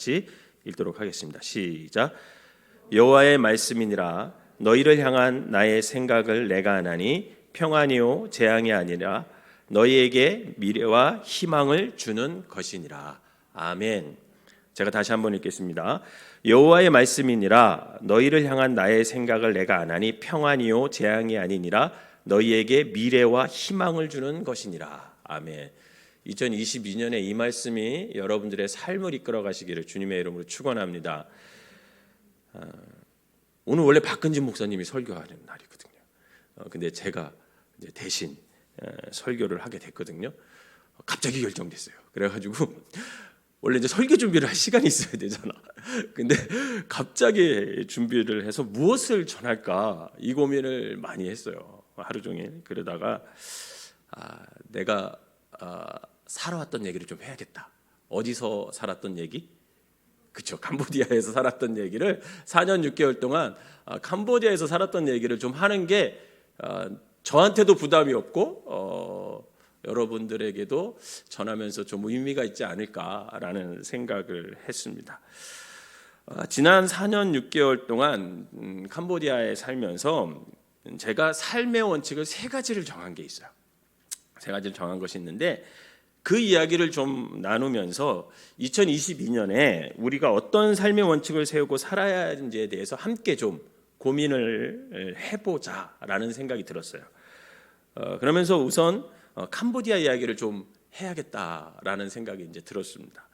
같이 읽도록 하겠습니다. 시작. 여호와의 말씀이니라. 너희를 향한 나의 생각을 내가 아나니 평안이요 재앙이 아니라 너희에게 미래와 희망을 주는 것이니라. 아멘. 제가 다시 한번 읽겠습니다. 여호와의 말씀이니라. 너희를 향한 나의 생각을 내가 아나니 평안이요 재앙이 아니니라 너희에게 미래와 희망을 주는 것이니라. 아멘. 2022년에 이 말씀이 여러분들의 삶을 이끌어 가시기를 주님의 이름으로 축원합니다. 오늘 원래 박근진 목사님이 설교하는 날이거든요. 근데 제가 이제 대신 설교를 하게 됐거든요. 갑자기 결정됐어요. 그래가지고 원래 이제 설교 준비를 할 시간이 있어야 되잖아. 근데 갑자기 준비를 해서 무엇을 전할까 이 고민을 많이 했어요. 하루 종일. 그러다가 내가 살아왔던 얘기를 좀 해야겠다. 어디서 살았던 얘기? 그렇죠. 캄보디아에서 살았던 얘기를 4년 6개월 동안 캄보디아에서 살았던 얘기를 좀 하는 게 저한테도 부담이 없고 여러분들에게도 전하면서 좀 의미가 있지 않을까라는 생각을 했습니다. 지난 4년 6개월 동안 캄보디아에 살면서 제가 삶의 원칙을 3가지를 정한 게 있어요. 3가지를 정한 것이 있는데 그 이야기를 좀 나누면서 2022년에 우리가 어떤 삶의 원칙을 세우고 살아야 하는지에 대해서 함께 좀 고민을 해보자라는 생각이 들었어요. 그러면서 우선 캄보디아 이야기를 좀 해야겠다라는 생각이 이제 들었습니다.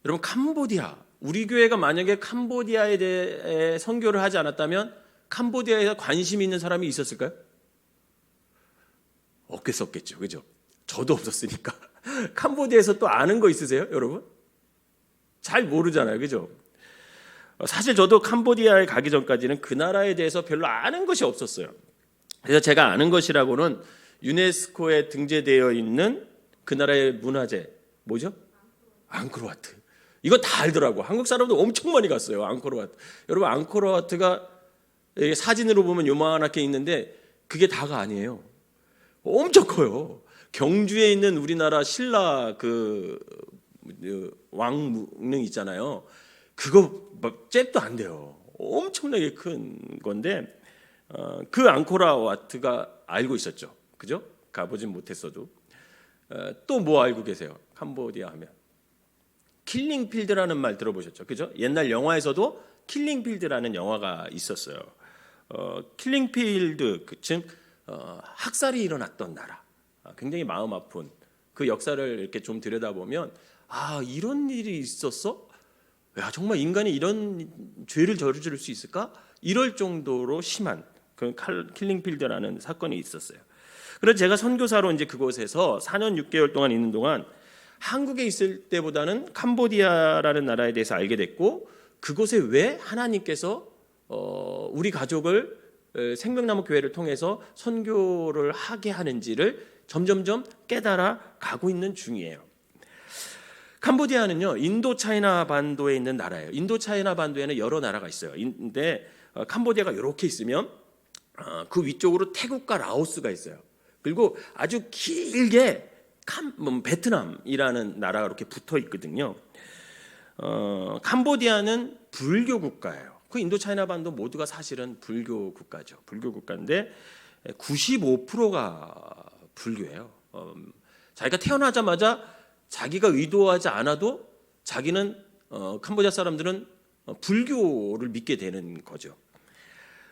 여러분, 캄보디아, 우리 교회가 만약에 캄보디아에 대해 선교를 하지 않았다면 캄보디아에 관심이 있는 사람이 있었을까요? 없겠었겠죠, 그죠? 저도 없었으니까. 캄보디아에서 또 아는 거 있으세요, 여러분? 잘 모르잖아요, 그죠? 사실 저도 캄보디아에 가기 전까지는 그 나라에 대해서 별로 아는 것이 없었어요. 그래서 제가 아는 것이라고는 유네스코에 등재되어 있는 그 나라의 문화재, 뭐죠? 앙코르와트. 이거 다 알더라고. 한국 사람도 엄청 많이 갔어요, 앙코르와트. 여러분, 앙코르와트가 사진으로 보면 요만하게 있는데 그게 다가 아니에요. 엄청 커요. 경주에 있는 우리나라 신라 그 왕릉 있잖아요. 그거 막 잽도 안 돼요. 엄청나게 큰 건데 그 앙코르와트가 알고 있었죠. 그죠? 가보진 못했어도. 또 뭐 알고 계세요? 캄보디아 하면 킬링필드라는 말 들어보셨죠? 그죠? 옛날 영화에서도 킬링필드라는 영화가 있었어요. 킬링필드, 즉 학살이 일어났던 나라. 굉장히 마음 아픈 그 역사를 이렇게 좀 들여다보면 이런 일이 있었어? 야, 정말 인간이 이런 죄를 저지를 수 있을까? 이럴 정도로 심한 그 킬링필드라는 사건이 있었어요. 그래서 제가 선교사로 이제 그곳에서 4년 6개월 동안 있는 동안 한국에 있을 때보다는 캄보디아라는 나라에 대해서 알게 됐고 그곳에 왜 하나님께서 우리 가족을 생명나무 교회를 통해서 선교를 하게 하는지를 점점점 깨달아 가고 있는 중이에요. 캄보디아는요, 인도 차이나 반도에 있는 나라예요. 인도 차이나 반도에는 여러 나라가 있어요. 근데 캄보디아가 이렇게 있으면 그 위쪽으로 태국과 라오스가 있어요. 그리고 아주 길게 베트남이라는 나라가 이렇게 붙어 있거든요. 캄보디아는 불교 국가예요. 그 인도 차이나 반도 모두가 사실은 불교 국가죠. 불교 국가인데 95%가 불교예요. 자기가 태어나자마자 자기가 의도하지 않아도 자기는 캄보디아 사람들은 불교를 믿게 되는 거죠.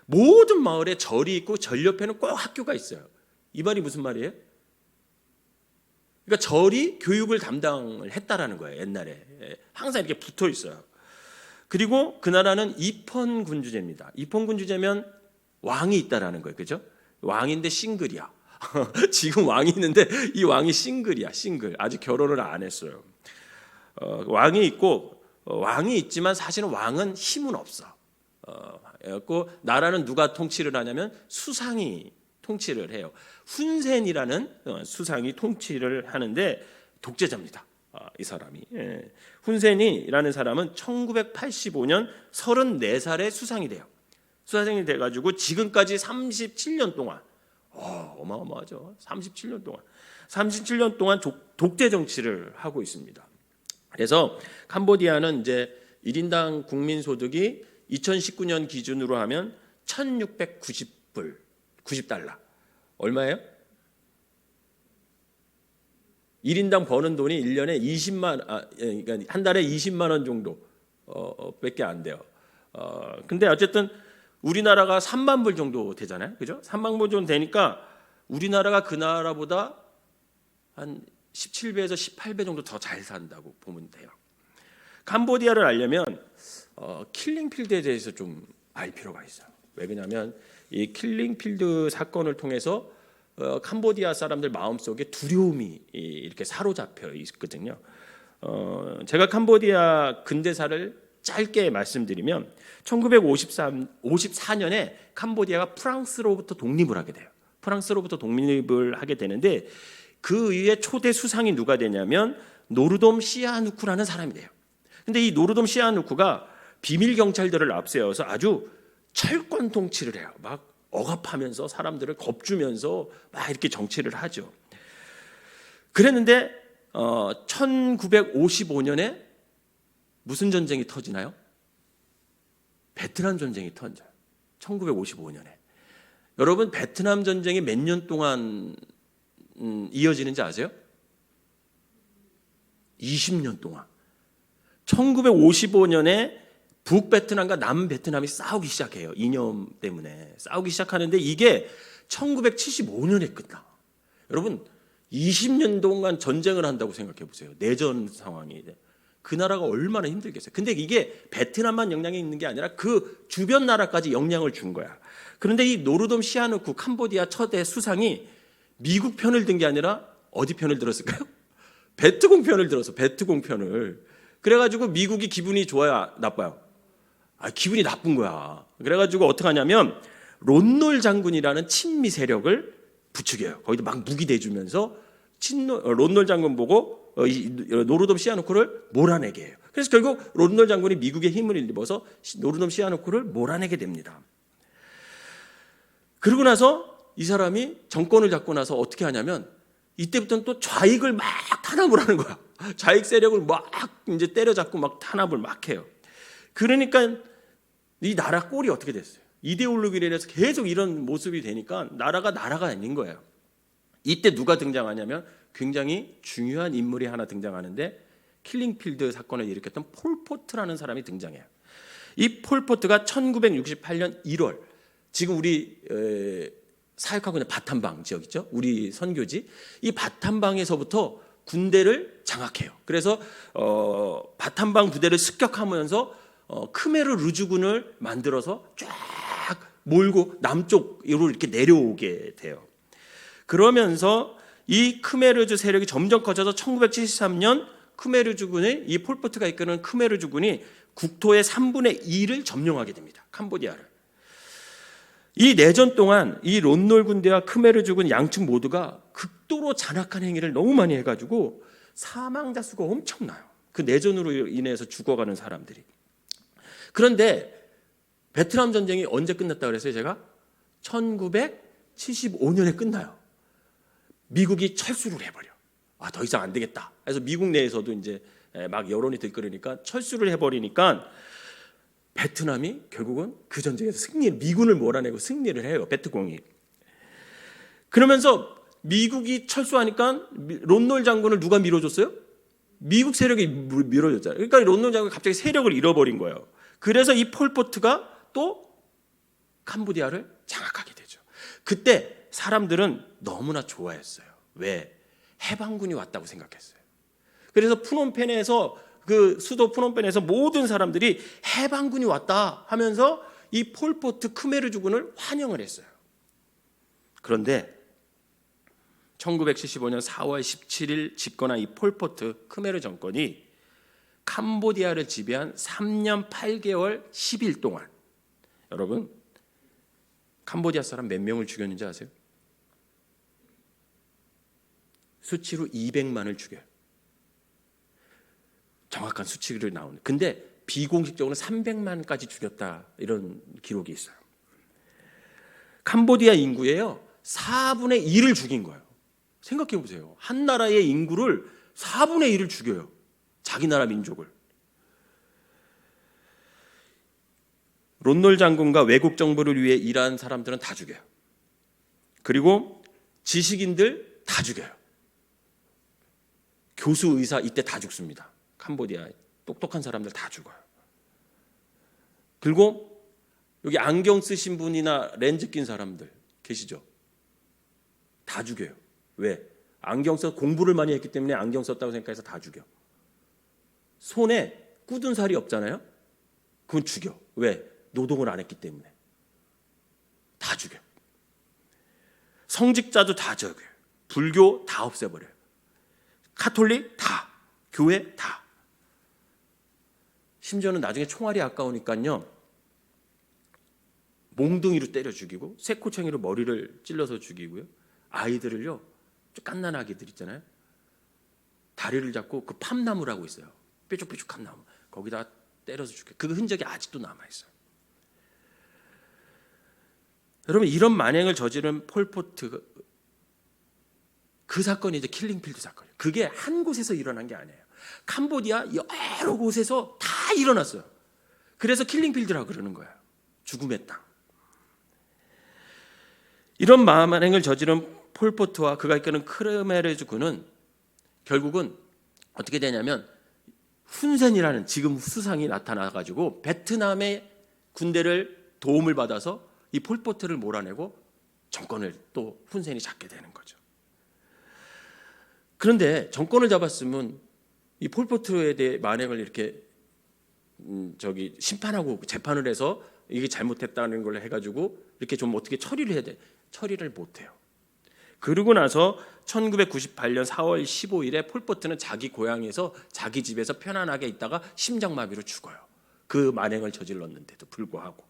모든 마을에 절이 있고 절 옆에는 꼭 학교가 있어요. 이 말이 무슨 말이에요? 그러니까 절이 교육을 담당을 했다라는 거예요. 옛날에 항상 이렇게 붙어 있어요. 그리고 그 나라는 입헌군주제입니다. 입헌군주제면 왕이 있다라는 거예요, 그죠? 왕인데 싱글이야. 지금 왕이 있는데 이 왕이 싱글이야, 싱글. 아직 결혼을 안 했어요. 왕이 있고 왕이 있지만 사실은 왕은 힘은 없어. 그래갖고 나라는 누가 통치를 하냐면 수상이 통치를 해요. 훈센이라는 수상이 통치를 하는데 독재자입니다. 이 사람이. 훈센이라는 사람은 1985년 34살에 수상이 돼요. 수상이 돼가지고 지금까지 37년 동안 어마어마하죠. 37년 동안 독재 정치를 하고 있습니다. 그래서 캄보디아는 이제 1인당 국민 소득이 2019년 기준으로 하면 1,690불, 90달러. 얼마예요? 1인당 버는 돈이 1년에 그러니까 한 달에 20만 원 정도 밖에 안 돼요. 근데 어쨌든 우리나라가 3만 불 정도 되잖아요. 그죠? 3만 불 정도 되니까 우리나라가 그 나라보다 한 17배에서 18배 정도 더 잘 산다고 보면 돼요. 캄보디아를 알려면 킬링필드에 대해서 좀 알 필요가 있어요. 왜 그러냐면 이 킬링필드 사건을 통해서 캄보디아 사람들 마음속에 두려움이 이렇게 사로잡혀 있거든요. 제가 캄보디아 근대사를 짧게 말씀드리면 1954년에 캄보디아가 프랑스로부터 독립을 하게 돼요. 프랑스로부터 독립을 하게 되는데 그 이후에 초대 수상이 누가 되냐면 노르돔 시아누쿠라는 사람이 돼요. 근데 이 노르돔 시아누쿠가 비밀 경찰들을 앞세워서 아주 철권 통치를 해요. 막 억압하면서 사람들을 겁주면서 막 이렇게 정치를 하죠. 그랬는데 1955년에 무슨 전쟁이 터지나요? 베트남 전쟁이 터져요. 1955년에. 여러분 베트남 전쟁이 몇 년 동안 이어지는지 아세요? 20년 동안. 1955년에 북베트남과 남베트남이 싸우기 시작해요. 이념 때문에 싸우기 시작하는데 이게 1975년에 끝나. 여러분 20년 동안 전쟁을 한다고 생각해 보세요. 내전 상황이. 그 나라가 얼마나 힘들겠어요. 근데 이게 베트남만 영향이 있는 게 아니라 그 주변 나라까지 영향을 준 거야. 그런데 이 노르돔 시아누쿠 캄보디아 초대 수상이 미국 편을 든 게 아니라 어디 편을 들었을까요? 베트공 편을 들었어. 베트공 편을. 그래가지고 미국이 기분이 좋아요, 나빠요? 기분이 나쁜 거야. 그래가지고 어떻게 하냐면 론놀 장군이라는 친미 세력을 부추겨요. 거기도 막 무기 대주면서 론놀 장군 보고 노르돔 시아누쿠를 몰아내게 해요. 그래서 결국 론놀 장군이 미국의 힘을 입어서 노르돔 시아누쿠를 몰아내게 됩니다. 그러고 나서 이 사람이 정권을 잡고 나서 어떻게 하냐면 이때부터는 또 좌익을 막 탄압을 하는 거야. 좌익 세력을 막 이제 때려잡고 막 탄압을 막 해요. 그러니까 이 나라 꼴이 어떻게 됐어요? 이데올로기에 대해서 계속 이런 모습이 되니까 나라가 아닌 거예요. 이때 누가 등장하냐면 굉장히 중요한 인물이 하나 등장하는데 킬링필드 사건을 일으켰던 폴포트라는 사람이 등장해요. 이 폴포트가 1968년 1월 지금 우리 사역하고 있는 바탐방 지역 있죠? 우리 선교지. 이 바탐방에서부터 군대를 장악해요. 그래서 바탐방 부대를 습격하면서 크메르 르주군을 만들어서 쫙 몰고 남쪽으로 이렇게 내려오게 돼요. 그러면서 이 크메르주 세력이 점점 커져서 1973년 크메르주군의 이 폴포트가 이끄는 크메르주군이 국토의 3분의 2를 점령하게 됩니다. 캄보디아를. 이 내전 동안 이 론놀 군대와 크메르주군 양측 모두가 극도로 잔악한 행위를 너무 많이 해가지고 사망자 수가 엄청나요. 그 내전으로 인해서 죽어가는 사람들이. 그런데 베트남 전쟁이 언제 끝났다 그랬어요? 제가 1975년에 끝나요. 미국이 철수를 해버려. 더 이상 안 되겠다. 그래서 미국 내에서도 이제 막 여론이 들끓으니까 철수를 해버리니까 베트남이 결국은 그 전쟁에서 미군을 몰아내고 승리를 해요. 베트공이. 그러면서 미국이 철수하니까 론놀 장군을 누가 밀어줬어요? 미국 세력이 밀어줬잖아요. 그러니까 론놀 장군이 갑자기 세력을 잃어버린 거예요. 그래서 이 폴포트가 또 캄보디아를 장악하게 되죠. 그때 사람들은 너무나 좋아했어요. 왜? 해방군이 왔다고 생각했어요. 그래서 푸놈펜에서 그 수도 푸놈펜에서 모든 사람들이 해방군이 왔다 하면서 이 폴포트 크메르주군을 환영을 했어요. 그런데 1975년 4월 17일 집권한 이 폴포트 크메르 정권이 캄보디아를 지배한 3년 8개월 10일 동안 여러분 캄보디아 사람 몇 명을 죽였는지 아세요? 수치로 200만을 죽여요. 정확한 수치를 나오는. 근데 비공식적으로 300만까지 죽였다 이런 기록이 있어요. 캄보디아 인구예요 4분의 1을 죽인 거예요. 생각해 보세요. 한 나라의 인구를 4분의 1을 죽여요. 자기 나라 민족을. 론놀 장군과 외국 정부를 위해 일하는 사람들은 다 죽여요. 그리고 지식인들 다 죽여요. 교수, 의사 이때 다 죽습니다. 캄보디아 똑똑한 사람들 다 죽어요. 그리고 여기 안경 쓰신 분이나 렌즈 낀 사람들 계시죠? 다 죽여요. 왜? 안경 써 공부를 많이 했기 때문에 안경 썼다고 생각해서 다 죽여. 손에 굳은 살이 없잖아요? 그건 죽여. 왜? 노동을 안 했기 때문에. 다 죽여. 성직자도 다 죽여요. 불교 다 없애버려요. 카톨릭 다. 교회 다. 심지어는 나중에 총알이 아까우니까요, 몽둥이로 때려 죽이고 쇠코챙이로 머리를 찔러서 죽이고요. 아이들을요, 좀 갓난아기들 있잖아요, 다리를 잡고 그 팜나무라고 있어요. 뾰족뾰족한 나무. 거기다 때려서 죽여요. 그 흔적이 아직도 남아있어요. 여러분, 이런 만행을 저지른 폴포트, 그 사건이 이제 킬링필드 사건이에요. 그게 한 곳에서 일어난 게 아니에요. 캄보디아 여러 곳에서 다 일어났어요. 그래서 킬링필드라고 그러는 거예요. 죽음의 땅. 이런 만행을 저지른 폴포트와 그가 이끄는 크메르주군은 결국은 어떻게 되냐면, 훈센이라는 지금 수상이 나타나가지고 베트남의 군대를 도움을 받아서 이 폴포트를 몰아내고 정권을 또 훈센이 잡게 되는 거죠. 그런데 정권을 잡았으면 이 폴포트에 대해 만행을 이렇게 심판하고 재판을 해서 이게 잘못했다는 걸 해가지고 이렇게 좀 어떻게 처리를 해야 돼. 처리를 못해요. 그러고 나서 1998년 4월 15일에 폴포트는 자기 고향에서 자기 집에서 편안하게 있다가 심장마비로 죽어요. 그 만행을 저질렀는데도 불구하고.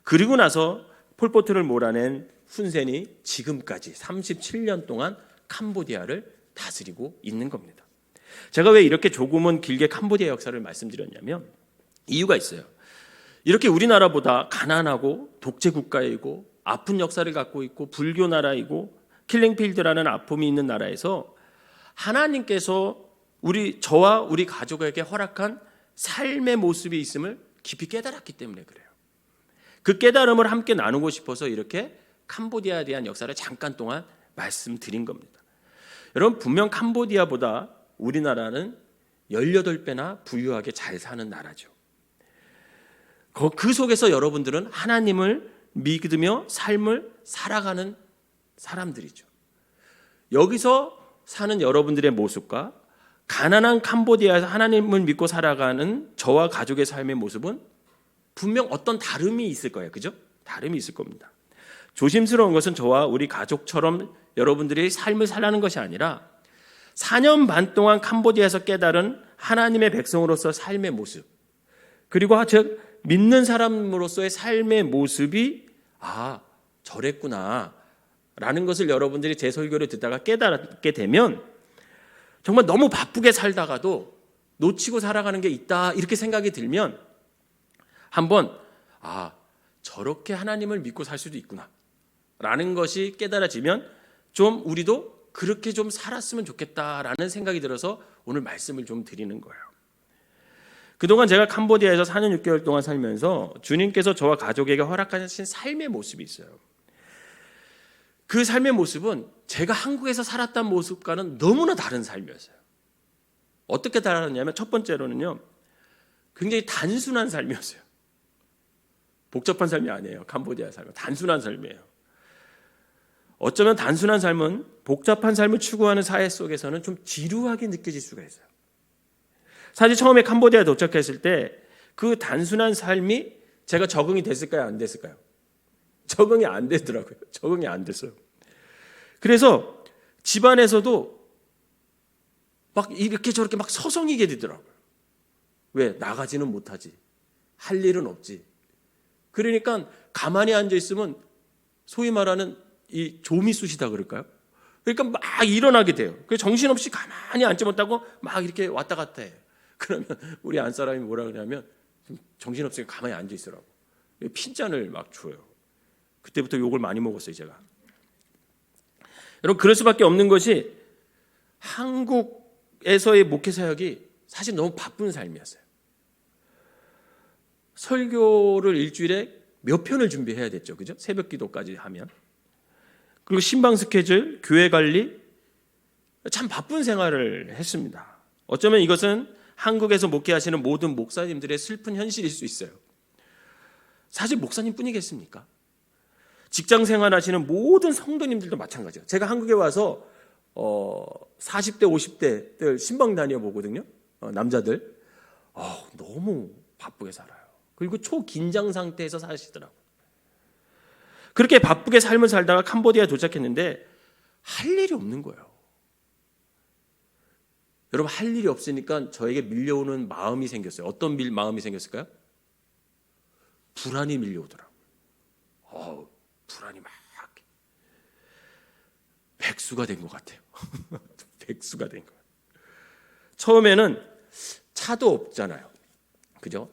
그리고 나서 폴포트를 몰아낸 훈센이 지금까지 37년 동안 캄보디아를 다스리고 있는 겁니다. 제가 왜 이렇게 조금은 길게 캄보디아 역사를 말씀드렸냐면 이유가 있어요. 이렇게 우리나라보다 가난하고 독재 국가이고 아픈 역사를 갖고 있고 불교 나라이고 킬링필드라는 아픔이 있는 나라에서 하나님께서 저와 우리 가족에게 허락한 삶의 모습이 있음을 깊이 깨달았기 때문에 그래요. 그 깨달음을 함께 나누고 싶어서 이렇게 캄보디아에 대한 역사를 잠깐 동안 말씀드린 겁니다. 여러분, 분명 캄보디아보다 우리나라는 18배나 부유하게 잘 사는 나라죠. 그 속에서 여러분들은 하나님을 믿으며 삶을 살아가는 사람들이죠. 여기서 사는 여러분들의 모습과 가난한 캄보디아에서 하나님을 믿고 살아가는 저와 가족의 삶의 모습은 분명 어떤 다름이 있을 거예요. 그죠? 다름이 있을 겁니다. 조심스러운 것은 저와 우리 가족처럼 여러분들이 삶을 살라는 것이 아니라 4년 반 동안 캄보디아에서 깨달은 하나님의 백성으로서 삶의 모습, 그리고 즉 믿는 사람으로서의 삶의 모습이 저랬구나 라는 것을 여러분들이 제 설교를 듣다가 깨닫게 되면 정말 너무 바쁘게 살다가도 놓치고 살아가는 게 있다 이렇게 생각이 들면 한번 저렇게 하나님을 믿고 살 수도 있구나 라는 것이 깨달아지면 좀 우리도 그렇게 좀 살았으면 좋겠다라는 생각이 들어서 오늘 말씀을 좀 드리는 거예요. 그동안 제가 캄보디아에서 4년 6개월 동안 살면서 주님께서 저와 가족에게 허락하신 삶의 모습이 있어요. 그 삶의 모습은 제가 한국에서 살았던 모습과는 너무나 다른 삶이었어요. 어떻게 다르냐면 첫 번째로는요, 굉장히 단순한 삶이었어요. 복잡한 삶이 아니에요. 캄보디아 삶은 단순한 삶이에요. 어쩌면 단순한 삶은 복잡한 삶을 추구하는 사회 속에서는 좀 지루하게 느껴질 수가 있어요. 사실 처음에 캄보디아에 도착했을 때 그 단순한 삶이 제가 적응이 됐을까요? 안 됐을까요? 적응이 안 되더라고요. 적응이 안 됐어요. 그래서 집안에서도 막 이렇게 저렇게 막 서성이게 되더라고요. 왜? 나가지는 못하지. 할 일은 없지. 그러니까 가만히 앉아 있으면 소위 말하는 이 조미수시다 그럴까요? 그러니까 막 일어나게 돼요. 그래서 정신없이 가만히 앉지 못하고 막 이렇게 왔다 갔다 해요. 그러면 우리 안사람이 뭐라 그러냐면 정신없으니까 가만히 앉아 있으라고. 핀잔을 막 줘요. 그때부터 욕을 많이 먹었어요, 제가. 여러분, 그럴 수밖에 없는 것이 한국에서의 목회 사역이 사실 너무 바쁜 삶이었어요. 설교를 일주일에 몇 편을 준비해야 됐죠. 그죠? 새벽 기도까지 하면. 그리고 신방 스케줄, 교회 관리, 참 바쁜 생활을 했습니다. 어쩌면 이것은 한국에서 목회하시는 모든 목사님들의 슬픈 현실일 수 있어요. 사실 목사님뿐이겠습니까? 직장 생활하시는 모든 성도님들도 마찬가지예요. 제가 한국에 와서 40대, 50대들 신방 다녀보거든요. 남자들. 너무 바쁘게 살아요. 그리고 초긴장 상태에서 사시더라고요. 그렇게 바쁘게 삶을 살다가 캄보디아에 도착했는데 할 일이 없는 거예요. 여러분, 할 일이 없으니까 저에게 밀려오는 마음이 생겼어요. 어떤 마음이 생겼을까요? 불안이 밀려오더라고요. 불안이 막 백수가 된 것 같아요. 백수가 된 거예요. 처음에는 차도 없잖아요. 그죠?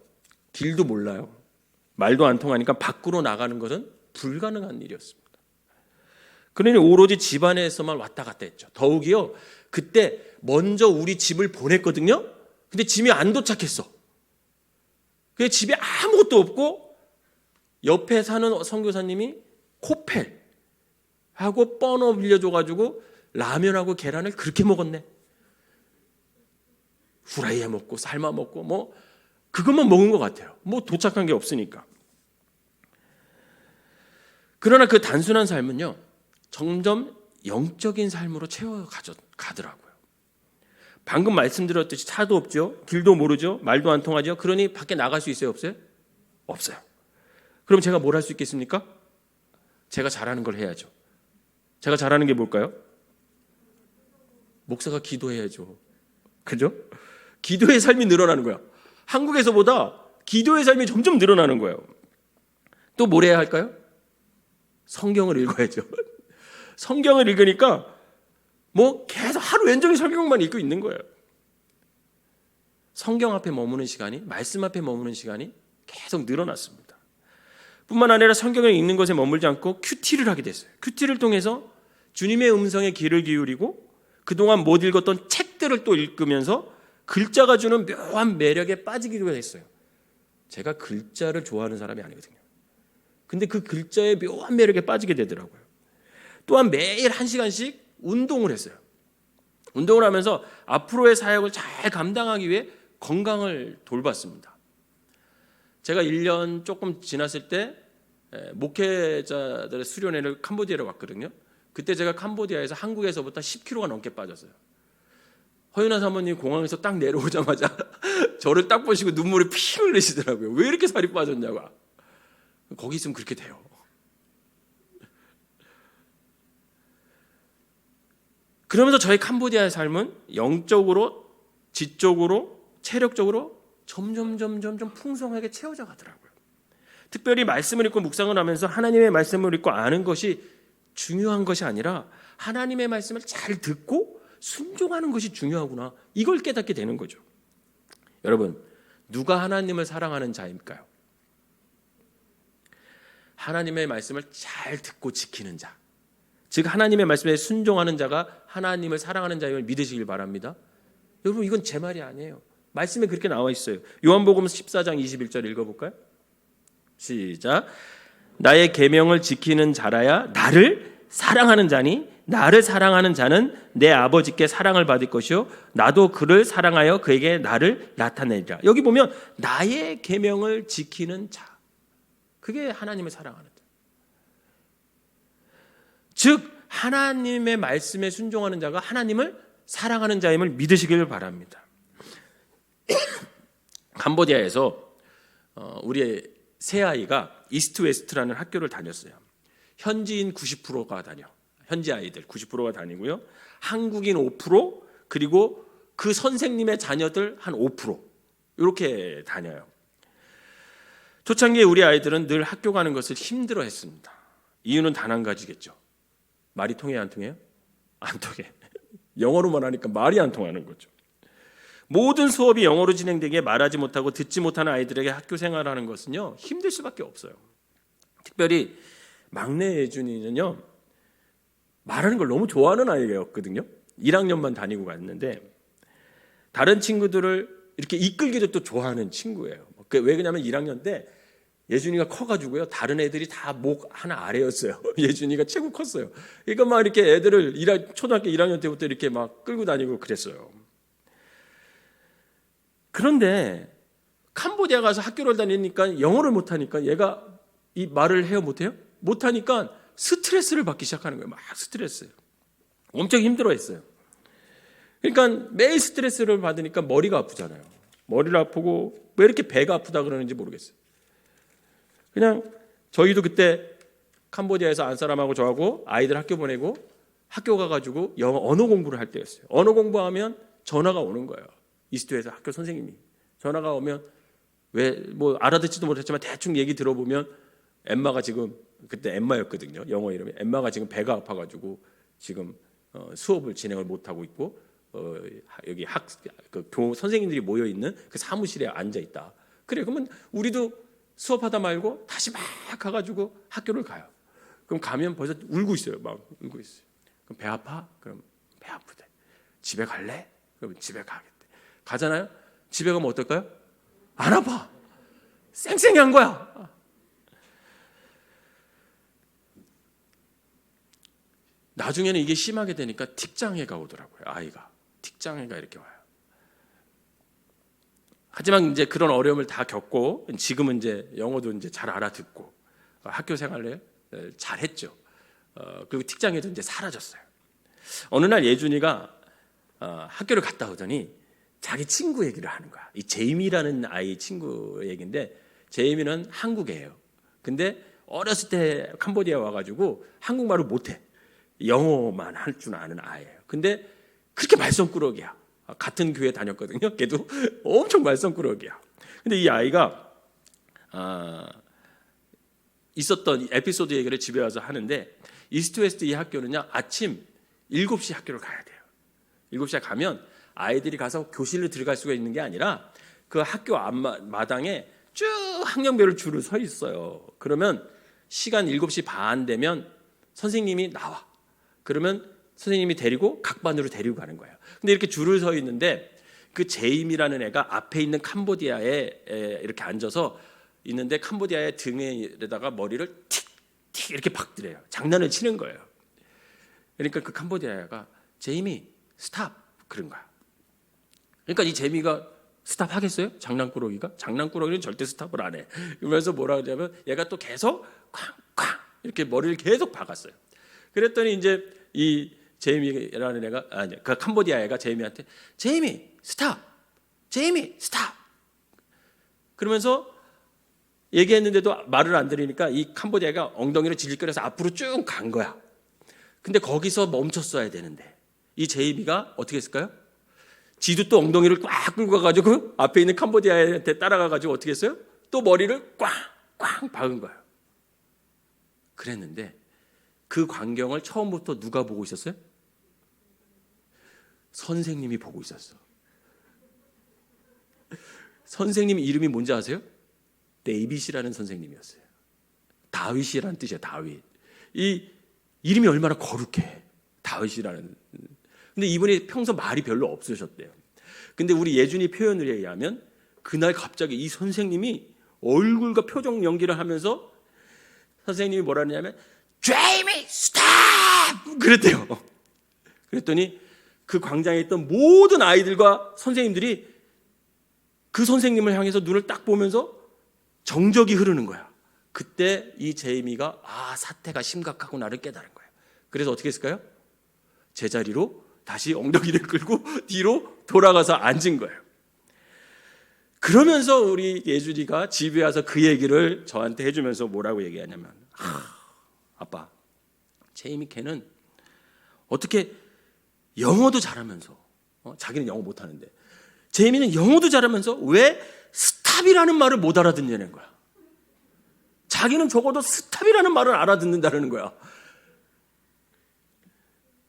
길도 몰라요. 말도 안 통하니까 밖으로 나가는 것은 불가능한 일이었습니다. 그러니 오로지 집 안에서만 왔다 갔다 했죠. 더욱이요, 그때 먼저 우리 집을 보냈거든요. 근데 집이 안 도착했어. 그게 집에 아무것도 없고 옆에 사는 선교사님이 코펠하고 뻔어 빌려줘가지고 라면하고 계란을 그렇게 먹었네. 후라이에 먹고 삶아 먹고 뭐 그것만 먹은 것 같아요. 뭐 도착한 게 없으니까. 그러나 그 단순한 삶은요, 점점 영적인 삶으로 채워가더라고요. 방금 말씀드렸듯이 차도 없죠. 길도 모르죠. 말도 안 통하죠. 그러니 밖에 나갈 수 있어요? 없어요? 없어요. 그럼 제가 뭘 할 수 있겠습니까? 제가 잘하는 걸 해야죠. 제가 잘하는 게 뭘까요? 목사가 기도해야죠. 그죠? 기도의 삶이 늘어나는 거야. 한국에서보다 기도의 삶이 점점 늘어나는 거예요. 또 뭘 해야 할까요? 성경을 읽어야죠. 성경을 읽으니까 뭐 계속 하루 왼종일 성경만 읽고 있는 거예요. 성경 앞에 머무는 시간이, 말씀 앞에 머무는 시간이 계속 늘어났습니다. 뿐만 아니라 성경을 읽는 것에 머물지 않고 큐티를 하게 됐어요. 큐티를 통해서 주님의 음성에 귀를 기울이고 그동안 못 읽었던 책들을 또 읽으면서 글자가 주는 묘한 매력에 빠지기로 했어요. 제가 글자를 좋아하는 사람이 아니거든요. 근데 그 글자의 묘한 매력에 빠지게 되더라고요. 또한 매일 1시간씩 운동을 했어요. 운동을 하면서 앞으로의 사역을 잘 감당하기 위해 건강을 돌봤습니다. 제가 1년 조금 지났을 때 목회자들의 수련회를 캄보디아로 왔거든요. 그때 제가 캄보디아에서 한국에서부터 10kg가 넘게 빠졌어요. 허윤아 사모님 공항에서 딱 내려오자마자 저를 딱 보시고 눈물을 피 흘리시더라고요. 왜 이렇게 살이 빠졌냐고. 거기 있으면 그렇게 돼요. 그러면서 저희 캄보디아의 삶은 영적으로, 지적으로, 체력적으로 점점 풍성하게 채워져 가더라고요. 특별히 말씀을 읽고 묵상을 하면서 하나님의 말씀을 읽고 아는 것이 중요한 것이 아니라 하나님의 말씀을 잘 듣고 순종하는 것이 중요하구나. 이걸 깨닫게 되는 거죠. 여러분, 누가 하나님을 사랑하는 자일까요? 하나님의 말씀을 잘 듣고 지키는 자, 즉 하나님의 말씀에 순종하는 자가 하나님을 사랑하는 자임을 믿으시길 바랍니다. 여러분, 이건 제 말이 아니에요. 말씀에 그렇게 나와 있어요. 요한복음 14장 21절 읽어볼까요? 시작. 나의 계명을 지키는 자라야 나를 사랑하는 자니 나를 사랑하는 자는 내 아버지께 사랑을 받을 것이요 나도 그를 사랑하여 그에게 나를 나타내리라. 여기 보면 나의 계명을 지키는 자, 그게 하나님을 사랑하는 자. 즉 하나님의 말씀에 순종하는 자가 하나님을 사랑하는 자임을 믿으시길 바랍니다. 캄보디아에서 우리의 새아이가 이스트 웨스트라는 학교를 다녔어요. 현지인 90%가 다녀. 현지 아이들 90%가 다니고요. 한국인 5%, 그리고 그 선생님의 자녀들 한 5% 이렇게 다녀요. 초창기에 우리 아이들은 늘 학교 가는 것을 힘들어했습니다. 이유는 단 한 가지겠죠. 말이 통해요, 안 통해요? 안 통해. 영어로만 하니까 말이 안 통하는 거죠. 모든 수업이 영어로 진행되기에 말하지 못하고 듣지 못하는 아이들에게 학교 생활하는 것은요, 힘들 수밖에 없어요. 특별히 막내 예준이는요, 말하는 걸 너무 좋아하는 아이였거든요. 1학년만 다니고 갔는데 다른 친구들을 이렇게 이끌기도 또 좋아하는 친구예요. 왜 그러냐면 1학년 때 예준이가 커가지고요, 다른 애들이 다 목 하나 아래였어요. 예준이가 최고 컸어요. 그러니까 막 이렇게 애들을 초등학교 1학년 때부터 이렇게 막 끌고 다니고 그랬어요. 그런데 캄보디아 가서 학교를 다니니까 영어를 못하니까 얘가 이 말을 해요, 못해요? 못하니까 스트레스를 받기 시작하는 거예요. 막 스트레스. 엄청 힘들어했어요. 그러니까 매일 스트레스를 받으니까 머리가 아프잖아요. 머리를 아프고 왜 이렇게 배가 아프다 그러는지 모르겠어요. 그냥 저희도 그때 캄보디아에서 안 사람하고 저하고 아이들 학교 보내고 학교 가가지고 영어 언어 공부를 할 때였어요. 언어 공부하면 전화가 오는 거예요. 이스트에서 학교 선생님이 전화가 오면 왜 뭐 알아듣지도 못했지만 대충 얘기 들어보면 엠마가 지금 그때 엠마였거든요. 영어 이름이 엠마가 지금 배가 아파가지고 지금 수업을 진행을 못 하고 있고 여기 선생님들이 모여 있는 그 사무실에 앉아 있다. 그래 그러면 우리도 수업하다 말고 다시 막 가가지고 학교를 가요. 그럼 가면 벌써 울고 있어요. 막 울고 있어요. 그럼 배 아파? 그럼 배 아프대. 집에 갈래? 그럼 집에 가겠대. 가잖아요. 집에 가면 어떨까요? 안 아파. 쌩쌩이 한 거야. 나중에는 이게 심하게 되니까 틱장애가 오더라고요. 아이가 틱장애가 이렇게 와요. 하지만 이제 그런 어려움을 다 겪고 지금은 이제 영어도 이제 잘 알아듣고 학교 생활을 잘 했죠. 그리고 틱장애도 이제 사라졌어요. 어느 날 예준이가 학교를 갔다 오더니 자기 친구 얘기를 하는 거야. 이 제이미라는 아이 친구 얘기인데 제이미는 한국애예요. 근데 어렸을 때 캄보디아 와가지고 한국말을 못해. 영어만 할 줄 아는 아이예요. 근데 그렇게 말썽꾸러기야. 같은 교회 다녔거든요. 걔도 엄청 말썽꾸러기야. 근데 이 아이가 있었던 에피소드 얘기를 집에 와서 하는데 이스트 웨스트 이 학교는요 아침 7시 학교를 가야 돼요. 7시에 가면 아이들이 가서 교실로 들어갈 수가 있는 게 아니라 그 학교 앞마당에 쭉 학년별로 줄을 서 있어요. 그러면 시간 7시 반 되면 선생님이 나와. 그러면 선생님이 데리고 각 반으로 데리고 가는 거예요. 근데 이렇게 줄을 서 있는데 그 제임이라는 애가 앞에 있는 캄보디아에 이렇게 앉아서 있는데 캄보디아의 등에다가 머리를 틱틱 이렇게 박더래요. 장난을 치는 거예요. 그러니까 그 캄보디아가 제임이 스탑 그런 거야. 그러니까 이 제임이가 스탑 하겠어요? 장난꾸러기가? 장난꾸러기는 절대 스탑을 안 해. 그러면서 뭐라 그러냐면 얘가 또 계속 쾅쾅 이렇게 머리를 계속 박았어요. 그랬더니 이제 이 제이미라는 애가 그 캄보디아 애가 제이미한테 제이미 스탑, 제이미 스탑. 그러면서 얘기했는데도 말을 안 들으니까 이 캄보디아가 엉덩이를 질질거려서 앞으로 쭉 간 거야. 근데 거기서 멈췄어야 되는데 이 제이미가 어떻게 했을까요? 지도 또 엉덩이를 꽉 끌고 가가지고 앞에 있는 캄보디아한테 따라가가지고 어떻게 했어요? 또 머리를 꽝꽝 박은 거예요. 그랬는데 그 광경을 처음부터 누가 보고 있었어요? 선생님이 보고 있었어. 선생님 이름이 뭔지 아세요? 데이빗이라는 선생님이었어요. 다윗이라는 뜻이에요. 다윗. 이 이름이 얼마나 거룩해. 다윗이라는. 근데 이분이 평소 말이 별로 없으셨대요. 근데 우리 예준이 표현을 의하면 그날 갑자기 이 선생님이 얼굴과 표정 연기를 하면서 선생님이 뭐라 하냐면 제이미 스탑! 그랬대요. 그랬더니 그 광장에 있던 모든 아이들과 선생님들이 그 선생님을 향해서 눈을 딱 보면서 정적이 흐르는 거야. 그때 이 제이미가 사태가 심각하구나를 깨달은 거예요. 그래서 어떻게 했을까요? 제자리로 다시 엉덩이를 끌고 뒤로 돌아가서 앉은 거예요. 그러면서 우리 예준이가 집에 와서 그 얘기를 저한테 해주면서 뭐라고 얘기하냐면 아빠, 제이미 걔는 어떻게 영어도 잘하면서 자기는 영어 못하는데 제이미는 영어도 잘하면서 왜 스탑이라는 말을 못 알아듣냐는 거야. 자기는 적어도 스탑이라는 말을 알아듣는다는 거야.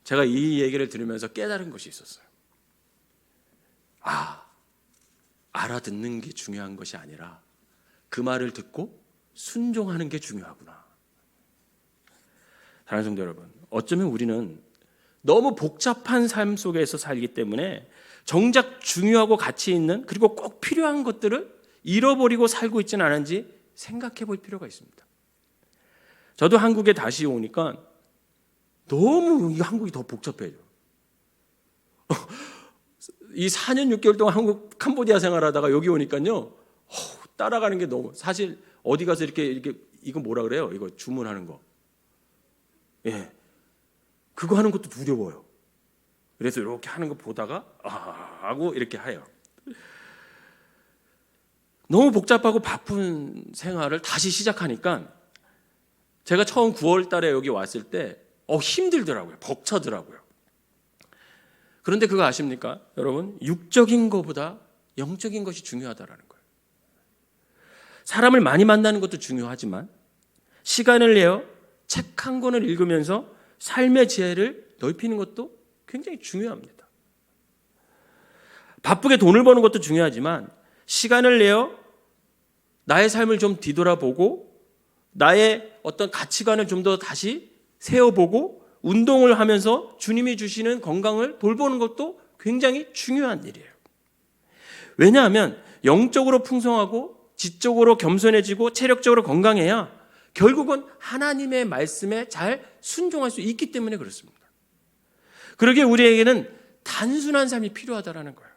제가 이 얘기를 들으면서 깨달은 것이 있었어요. 알아듣는 게 중요한 것이 아니라 그 말을 듣고 순종하는 게 중요하구나. 사랑하는 성도 여러분, 어쩌면 우리는 너무 복잡한 삶 속에서 살기 때문에 정작 중요하고 가치 있는 그리고 꼭 필요한 것들을 잃어버리고 살고 있지는 않은지 생각해 볼 필요가 있습니다. 저도 한국에 다시 오니까 너무 이 한국이 더 복잡해져. 이 4년 6개월 동안 한국 캄보디아 생활하다가 여기 오니까요, 따라가는 게 너무, 사실 어디 가서 이렇게 이거 뭐라 그래요? 이거 주문하는 거. 예. 그거 하는 것도 두려워요. 그래서 이렇게 하는 거 보다가 하고 이렇게 해요. 너무 복잡하고 바쁜 생활을 다시 시작하니까 제가 처음 9월 달에 여기 왔을 때 힘들더라고요. 벅차더라고요. 그런데 그거 아십니까? 여러분, 육적인 것보다 영적인 것이 중요하다라는 거예요. 사람을 많이 만나는 것도 중요하지만 시간을 내어 책 한 권을 읽으면서 삶의 지혜를 넓히는 것도 굉장히 중요합니다. 바쁘게 돈을 버는 것도 중요하지만 시간을 내어 나의 삶을 좀 뒤돌아보고 나의 어떤 가치관을 좀 더 다시 세워보고 운동을 하면서 주님이 주시는 건강을 돌보는 것도 굉장히 중요한 일이에요. 왜냐하면 영적으로 풍성하고 지적으로 겸손해지고 체력적으로 건강해야 결국은 하나님의 말씀에 잘 순종할 수 있기 때문에 그렇습니다. 그러기에 우리에게는 단순한 삶이 필요하다는 거예요.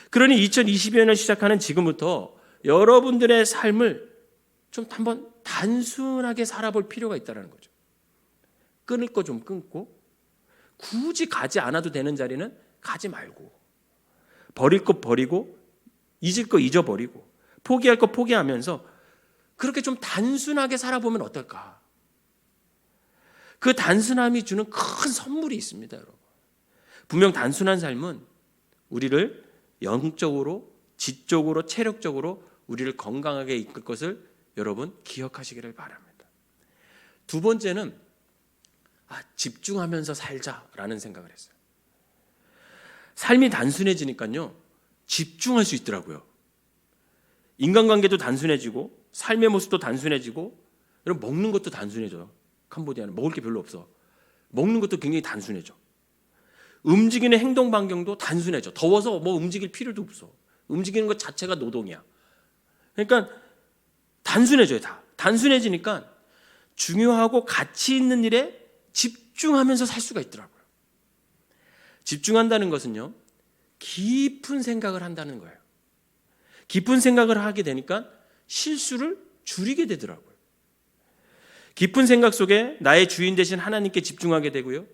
그러니 2020년을 시작하는 지금부터 여러분들의 삶을 좀 한번 단순하게 살아볼 필요가 있다는 거죠. 끊을 거 좀 끊고 굳이 가지 않아도 되는 자리는 가지 말고 버릴 거 버리고 잊을 거 잊어버리고 포기할 거 포기하면서 그렇게 좀 단순하게 살아보면 어떨까? 그 단순함이 주는 큰 선물이 있습니다, 여러분. 분명 단순한 삶은 우리를 영적으로, 지적으로, 체력적으로 우리를 건강하게 이끌 것을 여러분 기억하시기를 바랍니다. 두 번째는 집중하면서 살자라는 생각을 했어요. 삶이 단순해지니까요, 집중할 수 있더라고요. 인간관계도 단순해지고 삶의 모습도 단순해지고, 여러분 먹는 것도 단순해져요. 캄보디아는 먹을 게 별로 없어. 먹는 것도 굉장히 단순해져. 움직이는 행동 반경도 단순해져. 더워서 뭐 움직일 필요도 없어. 움직이는 것 자체가 노동이야. 그러니까 단순해져요. 다 단순해지니까 중요하고 가치 있는 일에 집중하면서 살 수가 있더라고요. 집중한다는 것은요, 깊은 생각을 한다는 거예요. 깊은 생각을 하게 되니까 실수를 줄이게 되더라고요. 깊은 생각 속에 나의 주인 되신 하나님께 집중하게 되고요.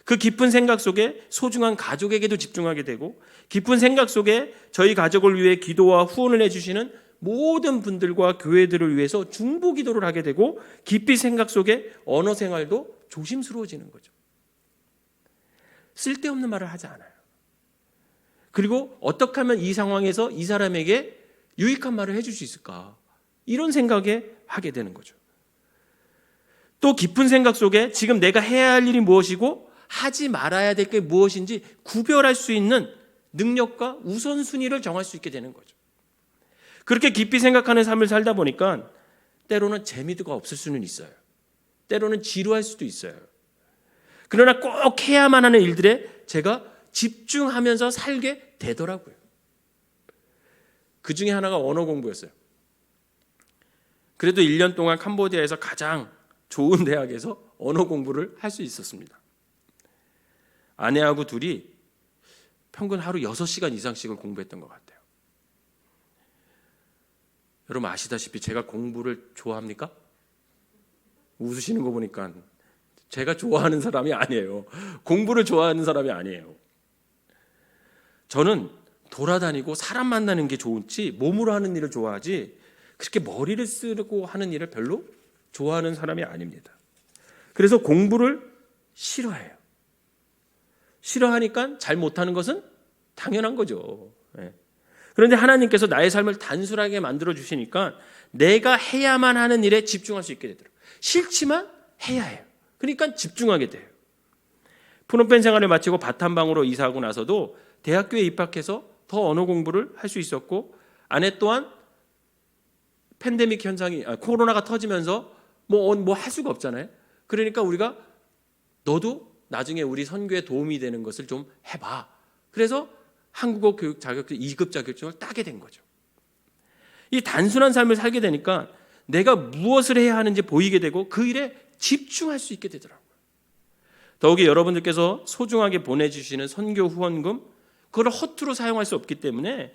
그 깊은 생각 속에 소중한 가족에게도 집중하게 되고, 깊은 생각 속에 저희 가족을 위해 기도와 후원을 해주시는 모든 분들과 교회들을 위해서 중보 기도를 하게 되고, 깊이 생각 속에 언어 생활도 조심스러워지는 거죠. 쓸데없는 말을 하지 않아요. 그리고 어떻게 하면 이 상황에서 이 사람에게 유익한 말을 해줄 수 있을까? 이런 생각에 하게 되는 거죠. 또 깊은 생각 속에 지금 내가 해야 할 일이 무엇이고 하지 말아야 될 게 무엇인지 구별할 수 있는 능력과 우선순위를 정할 수 있게 되는 거죠. 그렇게 깊이 생각하는 삶을 살다 보니까 때로는 재미가 없을 수는 있어요. 때로는 지루할 수도 있어요. 그러나 꼭 해야만 하는 일들에 제가 집중하면서 살게 되더라고요. 그 중에 하나가 언어 공부였어요. 그래도 1년 동안 캄보디아에서 가장 좋은 대학에서 언어 공부를 할 수 있었습니다. 아내하고 둘이 평균 하루 6시간 이상씩을 공부했던 것 같아요. 여러분 아시다시피 제가 공부를 좋아합니까? 웃으시는 거 보니까 제가 좋아하는 사람이 아니에요. 공부를 좋아하는 사람이 아니에요. 저는 돌아다니고 사람 만나는 게 좋은지 몸으로 하는 일을 좋아하지 그렇게 머리를 쓰고 하는 일을 별로 좋아하는 사람이 아닙니다. 그래서 공부를 싫어해요. 싫어하니까 잘 못하는 것은 당연한 거죠. 그런데 하나님께서 나의 삶을 단순하게 만들어 주시니까 내가 해야만 하는 일에 집중할 수 있게 되더라고요. 싫지만 해야 해요. 그러니까 집중하게 돼요. 프놈펜 생활을 마치고 바탄방으로 이사하고 나서도 대학교에 입학해서 더 언어 공부를 할 수 있었고, 아내 또한 팬데믹 현상이 코로나가 터지면서 뭐 할 수가 없잖아요. 그러니까 우리가 너도 나중에 우리 선교에 도움이 되는 것을 좀 해봐. 그래서 한국어 교육 자격증 2급 자격증을 따게 된 거죠. 이 단순한 삶을 살게 되니까 내가 무엇을 해야 하는지 보이게 되고 그 일에 집중할 수 있게 되더라고요. 더욱이 여러분들께서 소중하게 보내주시는 선교 후원금, 그걸 허투루 사용할 수 없기 때문에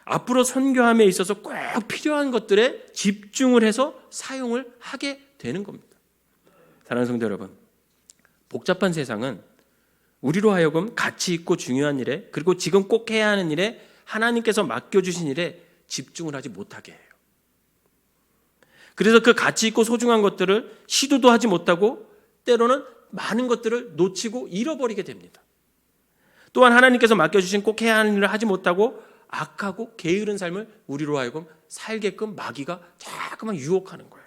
앞으로 선교함에 있어서 꼭 필요한 것들에 집중을 해서 사용을 하게 되는 겁니다. 사랑하는 성도 여러분, 복잡한 세상은 우리로 하여금 가치 있고 중요한 일에, 그리고 지금 꼭 해야 하는 일에, 하나님께서 맡겨주신 일에 집중을 하지 못하게 해요. 그래서 그 가치 있고 소중한 것들을 시도도 하지 못하고 때로는 많은 것들을 놓치고 잃어버리게 됩니다. 또한 하나님께서 맡겨주신 꼭 해야 하는 일을 하지 못하고 악하고 게으른 삶을 우리로 하여금 살게끔 마귀가 자꾸만 유혹하는 거예요.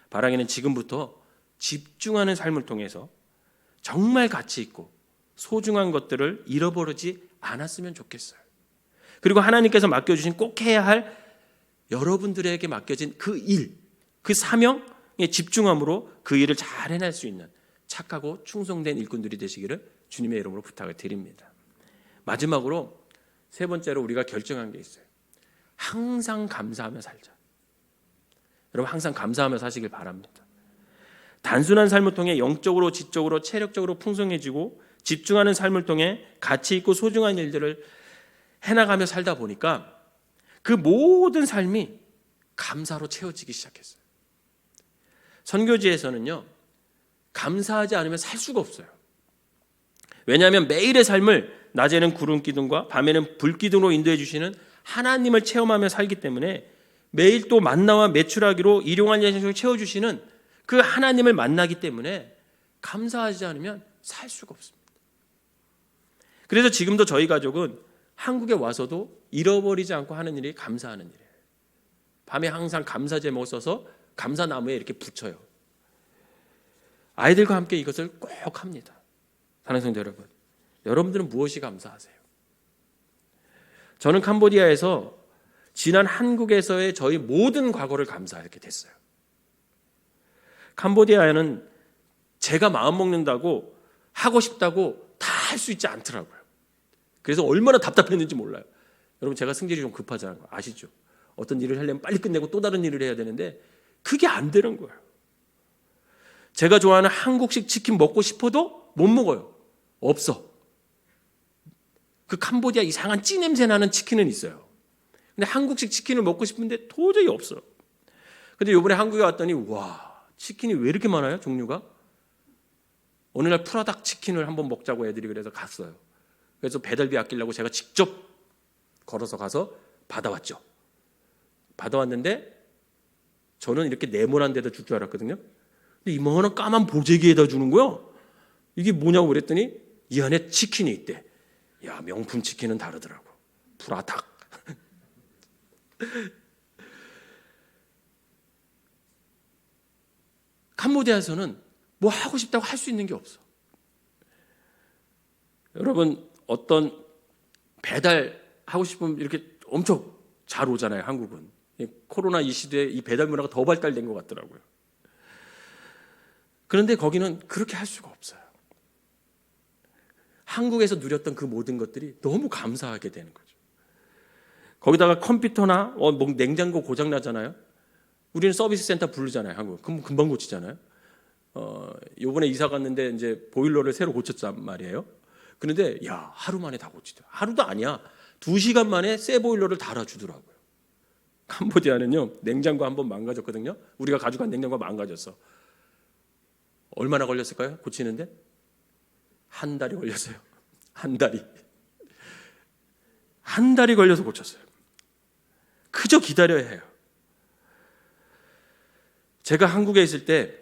바라기는 지금부터 집중하는 삶을 통해서 정말 가치 있고 소중한 것들을 잃어버리지 않았으면 좋겠어요. 그리고 하나님께서 맡겨주신 꼭 해야 할 여러분들에게 맡겨진 그 일, 그 사명에 집중함으로 그 일을 잘 해낼 수 있는 착하고 충성된 일꾼들이 되시기를 주님의 이름으로 부탁을 드립니다. 마지막으로 세 번째로 우리가 결정한 게 있어요. 항상 감사하며 살자. 여러분, 항상 감사하며 사시길 바랍니다. 단순한 삶을 통해 영적으로, 지적으로, 체력적으로 풍성해지고 집중하는 삶을 통해 가치 있고 소중한 일들을 해나가며 살다 보니까 그 모든 삶이 감사로 채워지기 시작했어요. 선교지에서는요, 감사하지 않으면 살 수가 없어요. 왜냐하면 매일의 삶을 낮에는 구름 기둥과 밤에는 불 기둥으로 인도해 주시는 하나님을 체험하며 살기 때문에 매일 또 만나와 메추라기로 일용할 양식을 채워주시는 그 하나님을 만나기 때문에 감사하지 않으면 살 수가 없습니다. 그래서 지금도 저희 가족은 한국에 와서도 잃어버리지 않고 하는 일이 감사하는 일이에요. 밤에 항상 감사 제목을 써서 감사나무에 이렇게 붙여요. 아이들과 함께 이것을 꼭 합니다. 사랑하는 성도 여러분, 여러분들은 무엇이 감사하세요? 저는 캄보디아에서 지난 한국에서의 저희 모든 과거를 감사하게 됐어요. 캄보디아에는 제가 마음 먹는다고 하고 싶다고 다 할 수 있지 않더라고요. 그래서 얼마나 답답했는지 몰라요. 여러분, 제가 성질이 좀 급하잖아요. 아시죠? 어떤 일을 하려면 빨리 끝내고 또 다른 일을 해야 되는데 그게 안 되는 거예요. 제가 좋아하는 한국식 치킨 먹고 싶어도 못 먹어요. 없어. 그 캄보디아 이상한 찌 냄새 나는 치킨은 있어요. 근데 한국식 치킨을 먹고 싶은데 도저히 없어요. 근데 이번에 한국에 왔더니 와, 치킨이 왜 이렇게 많아요? 종류가? 어느 날 프라닭 치킨을 한번 먹자고 애들이 그래서 갔어요. 그래서 배달비 아끼려고 제가 직접 걸어서 가서 받아왔죠. 받아왔는데 저는 이렇게 네모난 데다 줄 줄 알았거든요. 근데 이만한 까만 보재기에다 주는 거야. 이게 뭐냐고 그랬더니 이 안에 치킨이 있대. 야, 명품 치킨은 다르더라고. 프라닭. 캄보디아에서는 뭐 하고 싶다고 할 수 있는 게 없어. 여러분, 어떤 배달하고 싶으면 이렇게 엄청 잘 오잖아요, 한국은. 코로나 이 시대에 이 배달 문화가 더 발달된 것 같더라고요. 그런데 거기는 그렇게 할 수가 없어요. 한국에서 누렸던 그 모든 것들이 너무 감사하게 되는 거죠. 거기다가 컴퓨터나 냉장고 고장 나잖아요. 우리는 서비스 센터 부르잖아요, 한국. 그럼 금방 고치잖아요. 요번에 이사 갔는데 이제 보일러를 새로 고쳤단 말이에요. 그런데 야, 하루 만에 다 고치더라고요. 하루도 아니야. 2시간 만에 새 보일러를 달아주더라고요. 캄보디아는요, 냉장고 한번 망가졌거든요. 우리가 가져간 냉장고가 망가졌어. 얼마나 걸렸을까요? 고치는데? 한 달이 걸렸어요. 한 달이. 한 달이 걸려서 고쳤어요. 그저 기다려야 해요. 제가 한국에 있을 때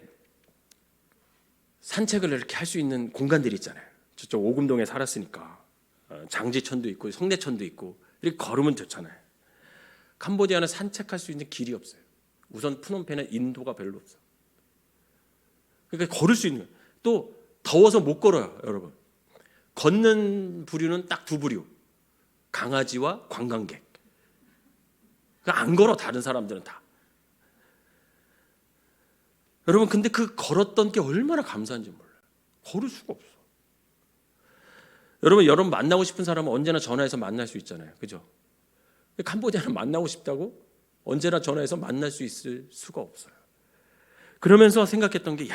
산책을 이렇게 할 수 있는 공간들이 있잖아요. 저쪽 오금동에 살았으니까 장지천도 있고 성내천도 있고 이렇게 걸으면 좋잖아요. 캄보디아는 산책할 수 있는 길이 없어요. 우선 프놈펜은 인도가 별로 없어. 그러니까 걸을 수 있는, 또 더워서 못 걸어요, 여러분. 걷는 부류는 딱 두 부류. 강아지와 관광객. 그러니까 안 걸어, 다른 사람들은 다. 여러분, 근데 그 걸었던 게 얼마나 감사한지 몰라요. 걸을 수가 없어. 여러분 만나고 싶은 사람은 언제나 전화해서 만날 수 있잖아요. 그죠? 캄보디아는 만나고 싶다고 언제나 전화해서 만날 수 있을 수가 없어요. 그러면서 생각했던 게,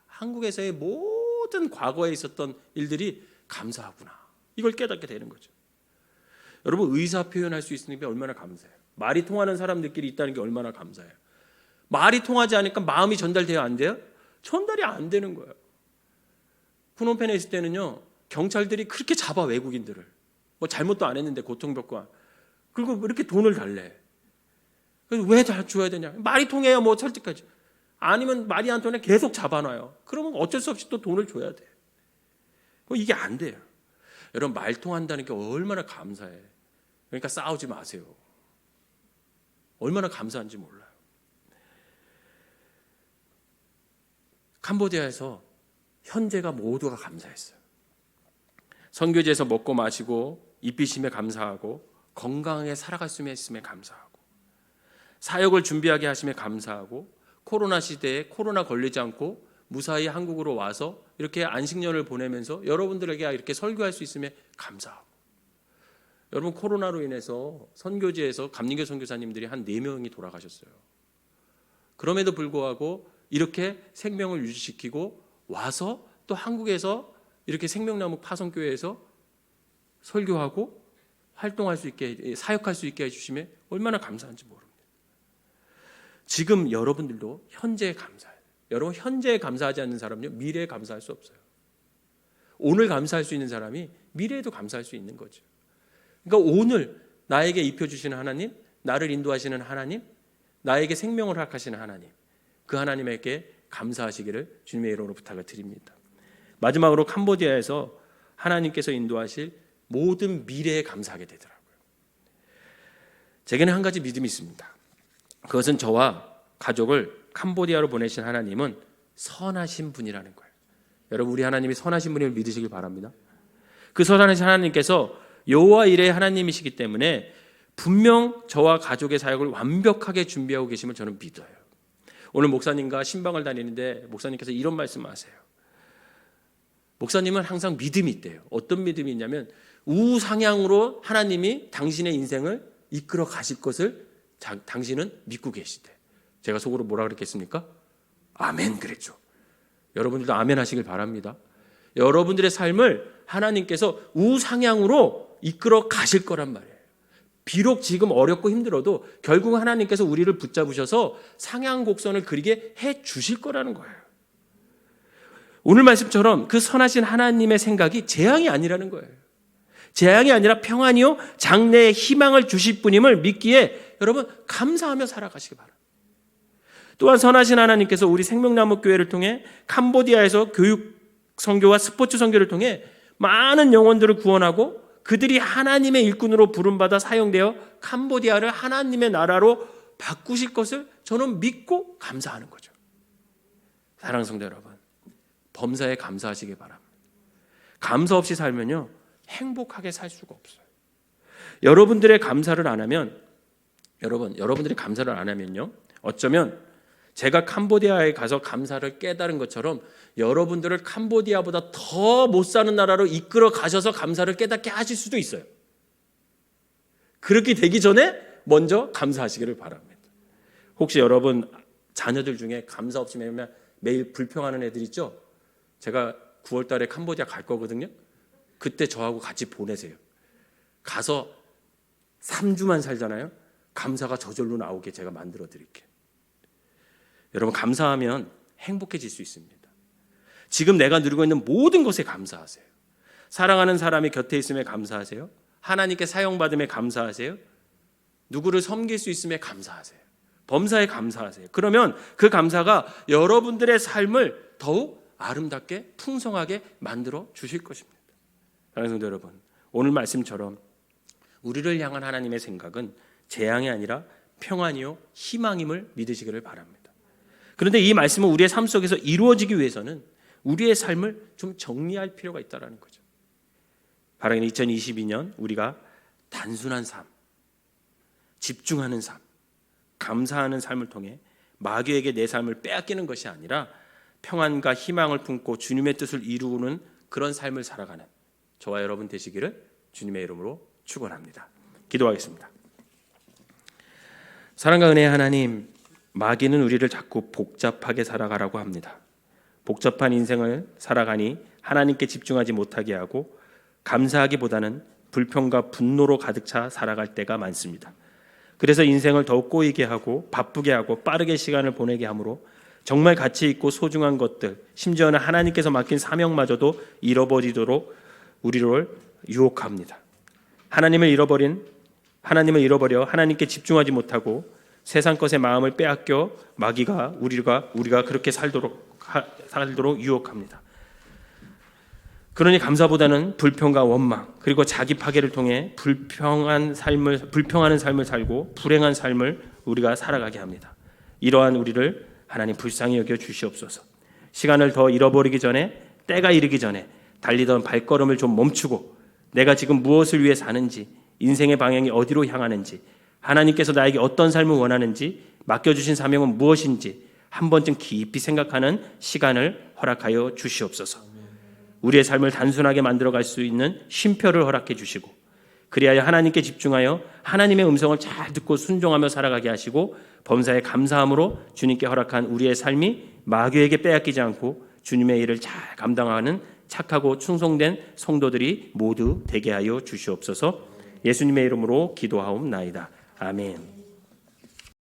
한국에서의 모든 과거에 있었던 일들이 감사하구나. 이걸 깨닫게 되는 거죠. 여러분, 의사 표현할 수 있는 게 얼마나 감사해요. 말이 통하는 사람들끼리 있다는 게 얼마나 감사해요. 말이 통하지 않으니까 마음이 전달돼야 안 돼요? 전달이 안 되는 거예요. 푸놈펜에 있을 때는요, 경찰들이 그렇게 잡아, 외국인들을. 뭐 잘못도 안 했는데 고통겪고, 그리고 이렇게 돈을 달래. 그래서 왜 다 줘야 되냐? 말이 통해야 뭐 설득하지. 아니면 말이 안 통해 계속 잡아놔요. 그러면 어쩔 수 없이 또 돈을 줘야 돼. 이게 안 돼요. 여러분, 말 통한다는 게 얼마나 감사해. 그러니까 싸우지 마세요. 얼마나 감사한지 몰라요. 캄보디아에서 현재가 모두가 감사했어요. 선교지에서 먹고 마시고 입비심에 감사하고 건강하게 살아갈 수 있음에 감사하고 사역을 준비하게 하심에 감사하고 코로나 시대에 코로나 걸리지 않고 무사히 한국으로 와서 이렇게 안식년을 보내면서 여러분들에게 이렇게 설교할 수 있음에 감사하고, 여러분, 코로나로 인해서 선교지에서 감리교 선교사님들이 한 4명이 돌아가셨어요. 그럼에도 불구하고 이렇게 생명을 유지시키고 와서 또 한국에서 이렇게 생명나무 파송교회에서 설교하고 활동할 수 있게, 사역할 수 있게 해주심에 얼마나 감사한지 모릅니다. 지금 여러분들도 현재에 감사해요. 여러분, 현재에 감사하지 않는 사람은요, 미래에 감사할 수 없어요. 오늘 감사할 수 있는 사람이 미래에도 감사할 수 있는 거죠. 그러니까 오늘 나에게 입혀주시는 하나님, 나를 인도하시는 하나님, 나에게 생명을 허락하시는 하나님, 그 하나님에게 감사하시기를 주님의 이름으로 부탁을 드립니다. 마지막으로 캄보디아에서 하나님께서 인도하실 모든 미래에 감사하게 되더라고요. 제게는 한 가지 믿음이 있습니다. 그것은 저와 가족을 캄보디아로 보내신 하나님은 선하신 분이라는 거예요. 여러분, 우리 하나님이 선하신 분임을 믿으시길 바랍니다. 그 선하신 하나님께서 여호와 일의 하나님이시기 때문에 분명 저와 가족의 사역을 완벽하게 준비하고 계심을 저는 믿어요. 오늘 목사님과 신방을 다니는데 목사님께서 이런 말씀하세요. 목사님은 항상 믿음이 있대요. 어떤 믿음이 있냐면 우상향으로 하나님이 당신의 인생을 이끌어 가실 것을 당신은 믿고 계시대. 제가 속으로 뭐라 그랬겠습니까? 아멘 그랬죠. 여러분들도 아멘 하시길 바랍니다. 여러분들의 삶을 하나님께서 우상향으로 이끌어 가실 거란 말이에요. 비록 지금 어렵고 힘들어도 결국 하나님께서 우리를 붙잡으셔서 상향 곡선을 그리게 해 주실 거라는 거예요. 오늘 말씀처럼 그 선하신 하나님의 생각이 재앙이 아니라는 거예요. 재앙이 아니라 평안이요 장래의 희망을 주실 분임을 믿기에 여러분 감사하며 살아가시기 바랍니다. 또한 선하신 하나님께서 우리 생명나무 교회를 통해 캄보디아에서 교육 선교와 스포츠 선교를 통해 많은 영혼들을 구원하고 그들이 하나님의 일꾼으로 부름받아 사용되어 캄보디아를 하나님의 나라로 바꾸실 것을 저는 믿고 감사하는 거죠. 사랑하는 성도 여러분, 범사에 감사하시기 바랍니다. 감사 없이 살면요 행복하게 살 수가 없어요. 여러분들의 감사를 안 하면 여러분들이 감사를 안 하면요 어쩌면 제가 캄보디아에 가서 감사를 깨달은 것처럼 여러분들을 캄보디아보다 더 못 사는 나라로 이끌어 가셔서 감사를 깨닫게 하실 수도 있어요. 그렇게 되기 전에 먼저 감사하시기를 바랍니다. 혹시 여러분 자녀들 중에 감사 없이 매일 불평하는 애들 있죠? 제가 9월 달에 캄보디아 갈 거거든요. 그때 저하고 같이 보내세요. 가서 3주만 살잖아요. 감사가 저절로 나오게 제가 만들어 드릴게요. 여러분 감사하면 행복해질 수 있습니다. 지금 내가 누리고 있는 모든 것에 감사하세요. 사랑하는 사람이 곁에 있음에 감사하세요. 하나님께 사용받음에 감사하세요. 누구를 섬길 수 있음에 감사하세요. 범사에 감사하세요. 그러면 그 감사가 여러분들의 삶을 더욱 아름답게 풍성하게 만들어 주실 것입니다. 사랑하는 성도 여러분, 오늘 말씀처럼 우리를 향한 하나님의 생각은 재앙이 아니라 평안이요 희망임을 믿으시기를 바랍니다. 그런데 이 말씀은 우리의 삶 속에서 이루어지기 위해서는 우리의 삶을 좀 정리할 필요가 있다는 거죠. 바로 2022년 우리가 단순한 삶, 집중하는 삶, 감사하는 삶을 통해 마귀에게 내 삶을 빼앗기는 것이 아니라 평안과 희망을 품고 주님의 뜻을 이루는 그런 삶을 살아가는 저와 여러분 되시기를 주님의 이름으로 축원합니다. 기도하겠습니다. 사랑과 은혜의 하나님, 마귀는 우리를 자꾸 복잡하게 살아가라고 합니다. 복잡한 인생을 살아가니 하나님께 집중하지 못하게 하고 감사하기보다는 불평과 분노로 가득 차 살아갈 때가 많습니다. 그래서 인생을 더욱 꼬이게 하고 바쁘게 하고 빠르게 시간을 보내게 하므로 정말 가치 있고 소중한 것들, 심지어는 하나님께서 맡긴 사명마저도 잃어버리도록 우리를 유혹합니다. 하나님을 잃어버려 하나님께 집중하지 못하고 세상 것에 마음을 빼앗겨 마귀가 우리가 그렇게 살도록 유혹합니다. 그러니 감사보다는 불평과 원망 그리고 자기 파괴를 통해 불평하는 삶을 살고 불행한 삶을 우리가 살아가게 합니다. 이러한 우리를 하나님 불쌍히 여겨 주시옵소서. 시간을 더 잃어버리기 전에, 때가 이르기 전에 달리던 발걸음을 좀 멈추고 내가 지금 무엇을 위해 사는지, 인생의 방향이 어디로 향하는지, 하나님께서 나에게 어떤 삶을 원하는지, 맡겨주신 사명은 무엇인지 한 번쯤 깊이 생각하는 시간을 허락하여 주시옵소서. 우리의 삶을 단순하게 만들어갈 수 있는 쉼표를 허락해 주시고, 그리하여 하나님께 집중하여 하나님의 음성을 잘 듣고 순종하며 살아가게 하시고, 범사에 감사함으로 주님께 허락한 우리의 삶이 마귀에게 빼앗기지 않고 주님의 일을 잘 감당하는 착하고 충성된 성도들이 모두 되게 하여 주시옵소서. 예수님의 이름으로 기도하옵나이다. 아멘.